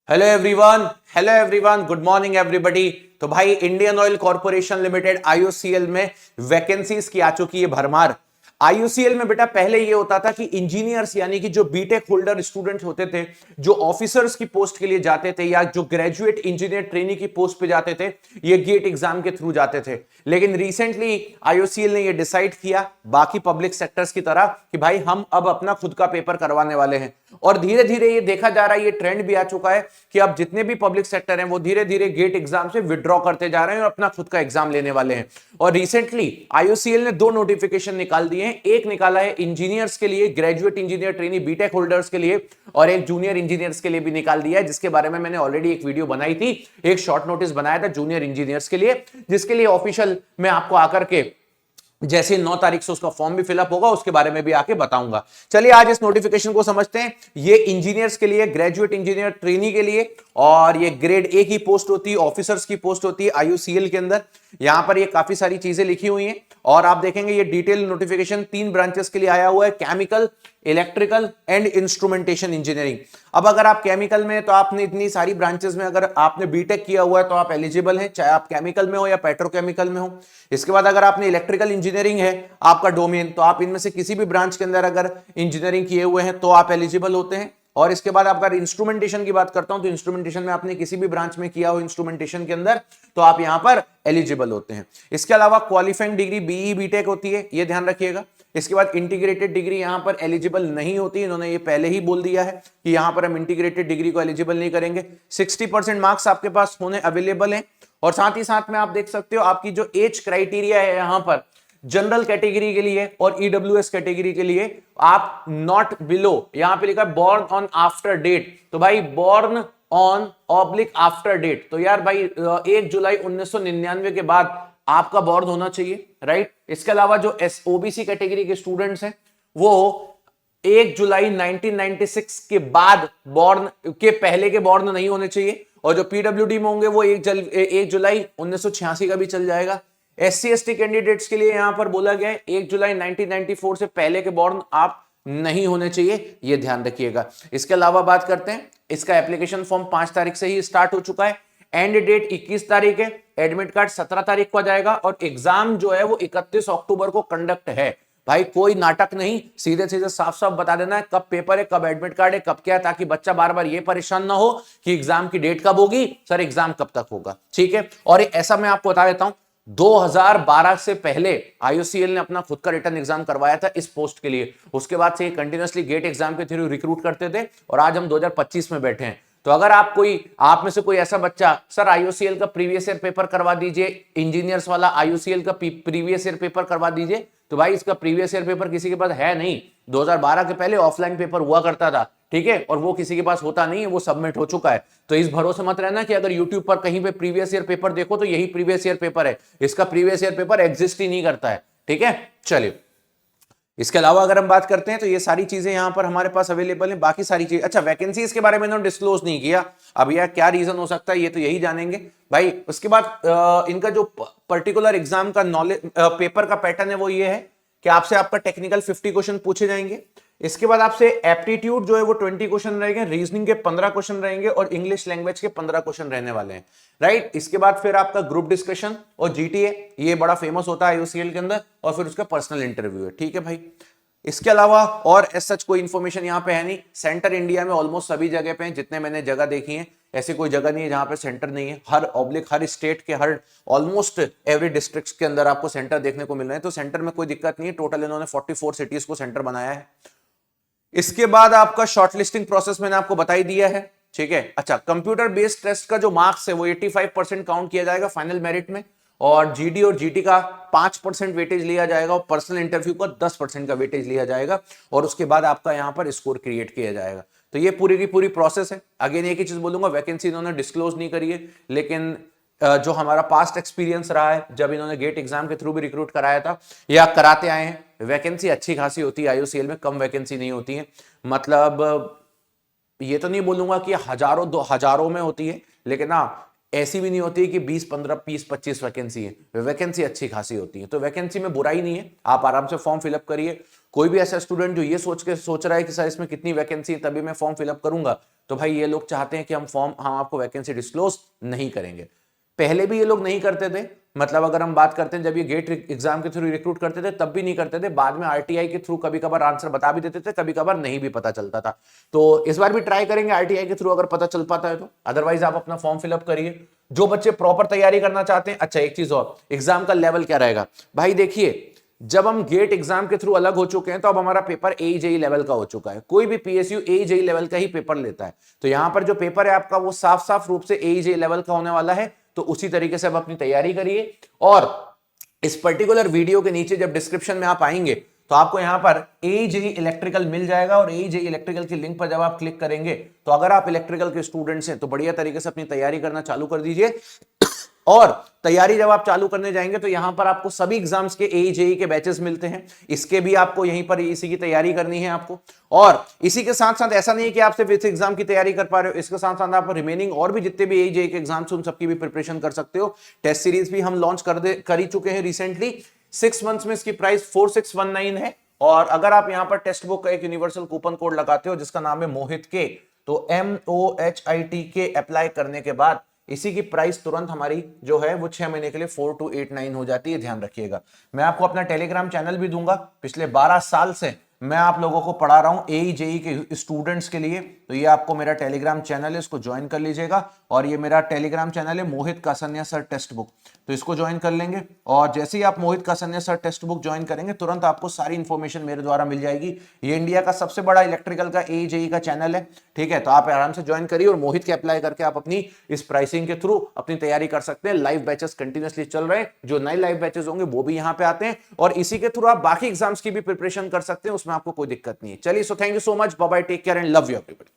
Hello everyone, good morning everybody. तो भाई Indian oil corporation limited IOCL में vacancies की आ चुकी है भरमार। आईओसीएल में बेटा पहले ये होता था कि इंजीनियर्स यानी कि जो बीटेक होल्डर स्टूडेंट होते थे, जो ऑफिसर्स की पोस्ट के लिए जाते थे या जो ग्रेजुएट इंजीनियर ट्रेनी की पोस्ट पे जाते थे, ये गेट एग्जाम के थ्रू जाते थे। लेकिन रिसेंटली आईओसीएल ने ये डिसाइड किया बाकी पब्लिक सेक्टर्स की तरह कि भाई हम अब अपना खुद का पेपर करवाने वाले हैं। और धीरे धीरे ये देखा जा रहा है, ये ट्रेंड भी आ चुका है कि अब जितने भी पब्लिक सेक्टर हैं वो धीरे धीरे गेट एग्जाम से विड्रॉ करते जा रहे हैं और अपना खुद का एग्जाम लेने वाले हैं। और रिसेंटली आईओसीएल ने दो नोटिफिकेशन निकाल दिए हैं। एक निकाला है इंजीनियर्स के लिए, graduate engineer trainee BTech holders के लिए, और एक जूनियर इंजीनियर्स के लिए भी निकाल दिया है, जिसके बारे में मैंने ऑलरेडी एक वीडियो बनाई थी। एक शॉर्ट नोटिस बनाया था जूनियर इंजीनियर्स के लिए, जिसके लिए ऑफिशियल में आपको आकर के जैसे 9 तारीख से उसका फॉर्म भी फिलअप होगा, उसके बारे में भी आके बताऊंगा। चलिए आज इस नोटिफिकेशन को समझते हैं। ये इंजीनियर्स के लिए, ग्रेजुएट इंजीनियर ट्रेनी के लिए, और ये ग्रेड ए की पोस्ट होती है, ऑफिसर्स की पोस्ट होती है आईयूसीएल के अंदर। यहां पर ये काफी सारी चीजें लिखी हुई हैं और आप देखेंगे ये डिटेल नोटिफिकेशन 3 ब्रांचेस के लिए आया हुआ है, chemical, electrical and instrumentation engineering. अब अगर आप केमिकल में, तो आपने इतनी सारी ब्रांचेस में अगर आपने बीटेक किया हुआ है तो आप एलिजिबल हैं, चाहे आप केमिकल में हो या पेट्रोकेमिकल में हो। इसके बाद अगर आपने इलेक्ट्रिकल इंजीनियरिंग है आपका डोमेन, तो आप इनमें से किसी भी ब्रांच के अंदर अगर इंजीनियरिंग किए हुए हैं तो आप एलिजिबल होते हैं। और इसके बाद अगर इंस्ट्रूमेंटेशन की बात करता हूं तो इंस्ट्रूमेंटेशन में आपने किसी भी ब्रांच में किया हो इंस्ट्रूमेंटेशन के अंदर, तो आप यहां पर एलिजिबल होते हैं। इसके अलावा क्वालिफाइंग डिग्री बीई बीटेक होती है, ये ध्यान रखिएगा। इसके बाद इंटीग्रेटेड डिग्री यहां पर एलिजिबल नहीं होती, इन्होंने ये पहले ही बोल दिया है कि यहां पर हम इंटीग्रेटेड डिग्री को एलिजिबल नहीं करेंगे। 60% मार्क्स आपके पास होने अवेलेबल हैं। और साथ ही साथ में आप देख सकते हो आपकी जो एज क्राइटेरिया है यहां पर जनरल कैटेगरी के लिए और ईडब्ल्यूएस कैटेगरी के लिए, आप नॉट बिलो, यहां पे लिखा है बोर्न ऑन आफ्टर डेट, तो भाई born on oblique after date, तो यार भाई 1 जुलाई 1999 के बाद आपका बोर्न होना चाहिए, राइट। इसके अलावा जो ओबीसी कैटेगरी के स्टूडेंट्स हैं वो 1 जुलाई 1996 के बाद बोर्न के, पहले के बोर्न नहीं होने चाहिए। और जो पीडब्ल्यूडी में होंगे वो 1 जुलाई 1986 का भी चल जाएगा। एससी एसटी कैंडिडेट्स के लिए यहां पर बोला गया है 1 जुलाई 1994 से पहले के बोर्न आप नहीं होने चाहिए, यह ध्यान रखिएगा। इसके अलावा बात करते हैं, इसका एप्लीकेशन फॉर्म 5 तारीख से ही स्टार्ट हो चुका है। एंड डेट 21 तारीख है, एडमिट कार्ड 17 तारीख को आ जाएगा और एग्जाम जो है वो 31 अक्टूबर को कंडक्ट है। भाई कोई नाटक नहीं, सीधे सीधे साफ साफ बता देना है कब पेपर है, कब एडमिट कार्ड है, कब क्या है, ताकि बच्चा बार बार ये परेशान ना हो कि एग्जाम की डेट कब होगी, सर एग्जाम कब तक होगा, ठीक है। और ऐसा मैं आपको बता देता हूं, 2012 से पहले आईओसीएल ने अपना खुद का रिटर्न एग्जाम करवाया था इस पोस्ट के लिए। उसके बाद से कंटिन्यूअसली गेट एग्जाम के थ्रू रिक्रूट करते थे और आज हम 2025 में बैठे हैं। तो अगर आप में से कोई ऐसा बच्चा, सर आईओसीएल का प्रीवियस ईयर पेपर करवा दीजिए, इंजीनियर्स वाला आईओसीएल का प्रीवियस ईयर पेपर करवा दीजिए, तो भाई इसका प्रीवियस ईयर पेपर किसी के पास है नहीं। 2012 के पहले ऑफलाइन पेपर हुआ करता था, ठीक है, और वो किसी के पास होता नहीं है, वो सबमिट हो चुका है। तो इस भरोसे मत रहना कि अगर यूट्यूब पर कहीं पे प्रीवियस ईयर पेपर देखो तो यही प्रीवियस ईयर पेपर है, इसका प्रीवियस ईयर पेपर एग्जिस्ट ही नहीं करता है, ठीक है। चलिए इसके अलावा अगर हम बात करते हैं तो ये सारी चीजें यहां पर हमारे पास अवेलेबल हैं। बाकी सारी चीजें, अच्छा वैकेंसीज के बारे में इन्होंने डिस्क्लोज नहीं किया, अब यार क्या रीजन हो सकता है ये तो यही जानेंगे भाई। उसके बाद इनका जो पर्टिकुलर एग्जाम का नॉलेज पेपर का पैटर्न है वो ये है कि आपसे आपका टेक्निकल 50 क्वेश्चन पूछे जाएंगे। इसके बाद आपसे एप्टीट्यूड जो है वो 20 क्वेश्चन रहेंगे, रीजनिंग के 15 क्वेश्चन रहेंगे और इंग्लिश लैंग्वेज के 15 क्वेश्चन रहने वाले हैं, राइट। इसके बाद फिर आपका ग्रुप डिस्कशन और जीटीए, ये बड़ा फेमस होता है आईओसीएल के अंदर, और फिर उसका पर्सनल इंटरव्यू है, ठीक है भाई। इसके अलावा और एज सच कोई इंफॉर्मेशन यहां पे है नहीं। सेंटर इंडिया में ऑलमोस्ट सभी जगह पे हैं, जितने मैंने जगह देखी हैं, ऐसी कोई जगह नहीं है जहां पे सेंटर नहीं है। हर स्टेट के, हर ऑलमोस्ट एवरी डिस्ट्रिक्ट के अंदर आपको सेंटर देखने को मिल रहे हैं, तो सेंटर में कोई दिक्कत नहीं है। टोटल इन्होंने 44 सिटीज को सेंटर बनाया है। इसके बाद आपका शॉर्टलिस्टिंग प्रोसेस मैंने आपको बता ही दिया है, ठीक है। अच्छा, कंप्यूटर बेस्ड टेस्ट का जो मार्क्स है वो 85% काउंट किया जाएगा फाइनल मेरिट में, और जीडी और जीटी का 5% वेटेज लिया जाएगा और पर्सनल इंटरव्यू का 10% का वेटेज लिया जाएगा, और उसके बाद आपका यहां पर स्कोर क्रिएट किया जाएगा। तो ये पूरी की पूरी प्रोसेस है। अगेन एक ही चीज बोलूंगा, वैकेंसी इन्होंने डिस्क्लोज नहीं करी है, लेकिन जो हमारा पास्ट एक्सपीरियंस रहा है, जब इन्होंने गेट एग्जाम के थ्रू भी रिक्रूट कराया था या कराते आए हैं, वैकेंसी अच्छी खासी होती है आईओसीएल में, कम वैकेंसी नहीं होती है। मतलब ये तो नहीं बोलूंगा कि हजारों में होती है, लेकिन हाँ ऐसी भी नहीं होती कि 20 15 20 25 वैकेंसी है, वैकेंसी अच्छी खासी होती है। तो वैकेंसी में बुराई नहीं है, आप आराम से फॉर्म फिलअप करिए। कोई भी ऐसा स्टूडेंट जो ये सोच रहा है कि सर इसमें कितनी वैकेंसी है तभी मैं फॉर्म फिलअप करूंगा, तो भाई ये लोग चाहते हैं कि हम आपको वैकेंसी डिस्क्लोज नहीं करेंगे। पहले भी ये लोग नहीं करते थे, मतलब अगर हम बात करते हैं जब ये गेट एग्जाम के थ्रू रिक्रूट करते थे तब भी नहीं करते थे, बाद में आरटीआई के थ्रू कभी कभार आंसर बता भी देते थे, कभी कभार नहीं भी पता चलता था। तो इस बार भी ट्राई करेंगे आरटीआई के थ्रू अगर पता चल पाता है तो, अदरवाइज आप अपना फॉर्म फिलअप करिए। जो बच्चे प्रॉपर तैयारी करना चाहते हैं, अच्छा एक चीज और, एग्जाम का लेवल क्या रहेगा भाई, देखिए जब हम गेट एग्जाम के थ्रू अलग हो चुके हैं तो अब हमारा पेपर एजेई लेवल का हो चुका है। कोई भी पीएसयू एजेई लेवल का ही पेपर लेता है, तो यहां पर जो पेपर है आपका वो साफ साफ रूप से एजेई लेवल का होने वाला है। तो उसी तरीके से आप अपनी तैयारी करिए, और इस पर्टिकुलर वीडियो के नीचे जब डिस्क्रिप्शन में आप आएंगे तो आपको यहां पर एजेई इलेक्ट्रिकल मिल जाएगा, और एजेई इलेक्ट्रिकल की लिंक पर जब आप क्लिक करेंगे तो अगर आप इलेक्ट्रिकल के स्टूडेंट्स हैं तो बढ़िया तरीके से अपनी तैयारी करना चालू कर दीजिए। और तैयारी जब आप चालू करने जाएंगे तो यहां पर आपको सभी एग्जाम्स के एजेई के बैचेस मिलते हैं, इसके भी आपको यहीं पर इसी की तैयारी करनी है आपको। और इसी के साथ साथ ऐसा नहीं है कि आप सिर्फ इस एग्जाम की तैयारी कर पा रहे हो, इसके साथ साथ आप रिमेनिंग और भी जितने भी एजेई के एग्जाम्स उन सबकी भी प्रिपरेशन कर सकते हो। टेस्ट सीरीज भी हम लॉन्च कर ही चुके हैं रिसेंटली। 6 मंथ्स में इसकी प्राइस 4619 है, और अगर आप यहां पर टेक्स्ट बुक का एक यूनिवर्सल कूपन कोड लगाते हो जिसका नाम है मोहित के, तो MOHIT के अप्लाई करने के बाद इसी की प्राइस तुरंत हमारी जो है वो 6 महीने के लिए 4289 हो जाती है, ध्यान रखिएगा। मैं आपको अपना टेलीग्राम चैनल भी दूंगा, पिछले 12 साल से मैं आप लोगों को पढ़ा रहा हूं AEJE के स्टूडेंट्स के लिए, तो ये आपको मेरा टेलीग्राम चैनल है, इसको ज्वाइन कर लीजिएगा। और ये मेरा टेलीग्राम चैनल है Mohit Kasania sir text book, तो इसको ज्वाइन कर लेंगे। और जैसे ही आप Mohit Kasania sir text book join करेंगे तुरंत आपको सारी इंफॉर्मेशन मेरे द्वारा मिल जाएगी। ये इंडिया का सबसे बड़ा इलेक्ट्रिकल का AEJE का चैनल है, ठीक है। तो आप आराम से ज्वाइन करिए और मोहित के अप्लाई करके आप अपनी इस प्राइसिंग के थ्रू अपनी तैयारी कर सकते हैं। लाइव बैचेस कंटिन्यूअसली चल रहे हैं, जो नए लाइव बैचेस होंगे वो भी यहाँ पे आते हैं, और इसी के थ्रू आप बाकी एग्जाम्स की भी प्रिपरेशन कर सकते हैं, उसमें आपको कोई दिक्कत नहीं है। चलिए, so thank you so much, bye bye, take care and love you everybody.